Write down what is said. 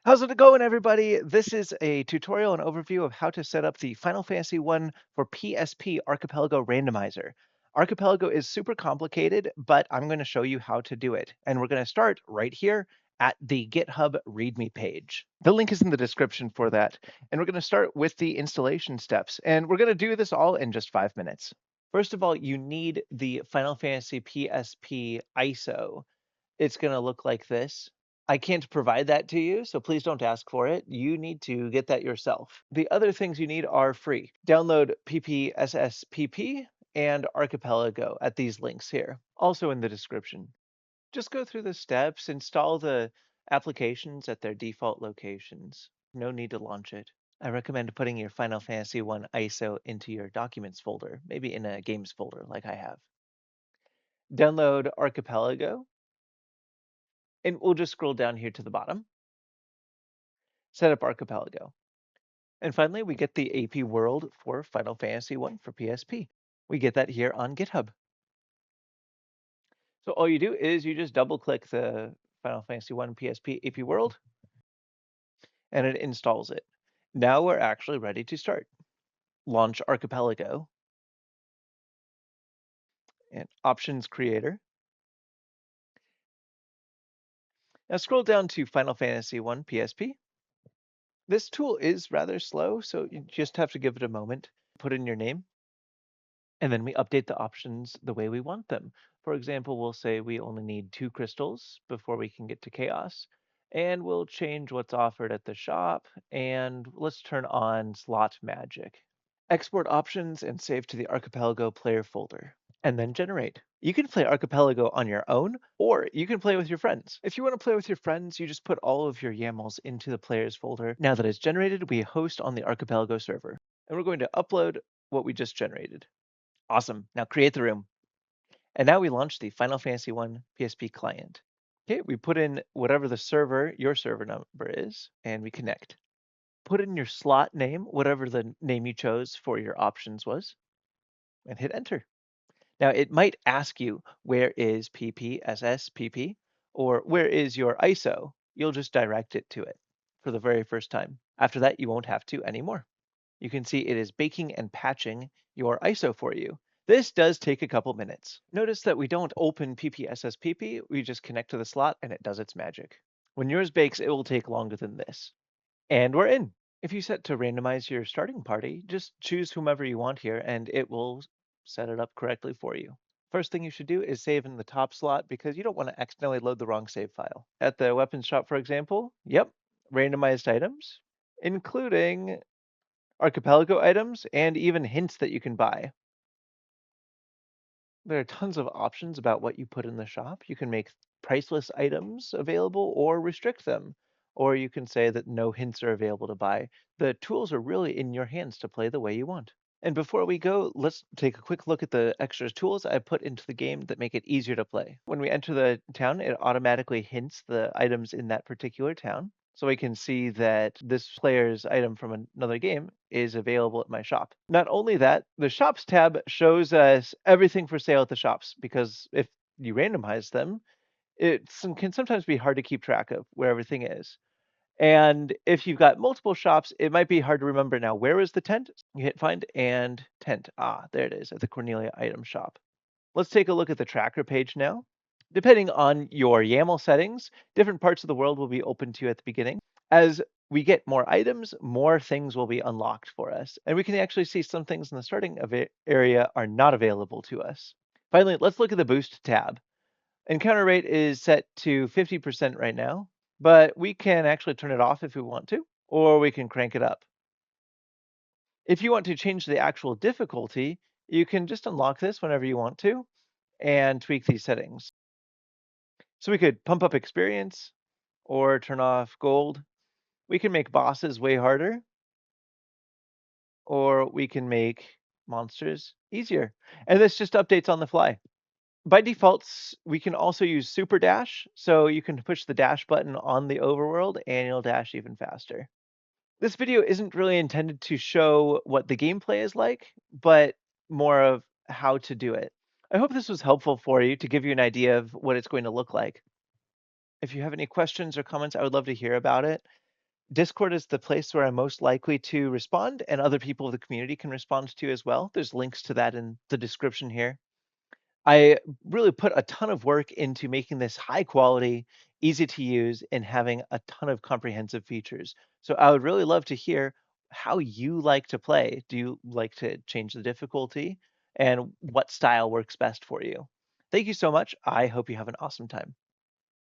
How's it going, everybody? This is a tutorial and overview of how to set up the Final Fantasy 1 for PSP Archipelago Randomizer. Archipelago is super complicated, but I'm going to show you how to do it. And we're going to start right here at the GitHub README page. The link is in the description for that. And we're going to start with the installation steps. And we're going to do this all in just 5 minutes. First of all, you need the Final Fantasy PSP ISO. It's going to look like this. I can't provide that to you, so please don't ask for it. You need to get that yourself. The other things you need are free. Download PPSSPP and Archipelago at these links here, also in the description. Just go through the steps, install the applications at their default locations. No need to launch it. I recommend putting your Final Fantasy 1 ISO into your Documents folder, maybe in a Games folder like I have. Download Archipelago. And we'll just scroll down here to the bottom. Set up Archipelago. And finally, we get the AP world for Final Fantasy 1 for PSP. We get that here on GitHub. So all you do is you just double click the Final Fantasy 1 PSP AP world, and it installs it. Now we're actually ready to start. Launch Archipelago. And Options Creator. Now scroll down to Final Fantasy 1 PSP. This tool is rather slow, so you just have to give it a moment. Put in your name, and then we update the options the way we want them. For example, we'll say we only need 2 crystals before we can get to Chaos, and we'll change what's offered at the shop, and let's turn on Slot Magic. Export options and save to the Archipelago player folder, and then generate. You can play Archipelago on your own, or you can play with your friends. If you want to play with your friends, you just put all of your YAMLs into the players folder. Now that it's generated, we host on the Archipelago server, and we're going to upload what we just generated. Awesome. Now create the room. And now we launch the Final Fantasy 1 PSP client. Okay, we put in whatever the server, your server number is, and we connect. Put in your slot name, whatever the name you chose for your options was, and hit enter. Now it might ask you, where is PPSSPP, or where is your ISO? You'll just direct it to it for the very first time. After that, you won't have to anymore. You can see it is baking and patching your ISO for you. This does take a couple minutes. Notice that we don't open PPSSPP, we just connect to the slot and it does its magic. When yours bakes, it will take longer than this. And we're in. If you set to randomize your starting party, just choose whomever you want here and it will set it up correctly for you. First thing you should do is save in the top slot because you don't want to accidentally load the wrong save file. At the weapons shop, for example, yep, randomized items, including Archipelago items, and even hints that you can buy. There are tons of options about what you put in the shop. You can make priceless items available or restrict them, or you can say that no hints are available to buy. The tools are really in your hands to play the way you want. And before we go, let's take a quick look at the extra tools I put into the game that make it easier to play. When we enter the town, it automatically hints the items in that particular town. So we can see that this player's item from another game is available at my shop. Not only that, the shops tab shows us everything for sale at the shops, because if you randomize them, it can sometimes be hard to keep track of where everything is. And if you've got multiple shops, it might be hard to remember now, where is the tent? You hit find and tent. Ah, there it is at the Cornelia item shop. Let's take a look at the tracker page now. Depending on your YAML settings, different parts of the world will be open to you at the beginning. As we get more items, more things will be unlocked for us. And we can actually see some things in the starting area are not available to us. Finally, let's look at the boost tab. Encounter rate is set to 50% right now, but we can actually turn it off if we want to, or we can crank it up. If you want to change the actual difficulty, you can just unlock this whenever you want to and tweak these settings. So we could pump up experience or turn off gold. We can make bosses way harder, or we can make monsters easier. And this just updates on the fly. By default, we can also use super dash. So you can push the dash button on the overworld and you'll dash even faster. This video isn't really intended to show what the gameplay is like, but more of how to do it. I hope this was helpful for you to give you an idea of what it's going to look like. If you have any questions or comments, I would love to hear about it. Discord is the place where I'm most likely to respond, and other people of the community can respond to as well. There's links to that in the description here. I really put a ton of work into making this high quality, easy to use, and having a ton of comprehensive features. So I would really love to hear how you like to play. Do you like to change the difficulty? And what style works best for you? Thank you so much. I hope you have an awesome time.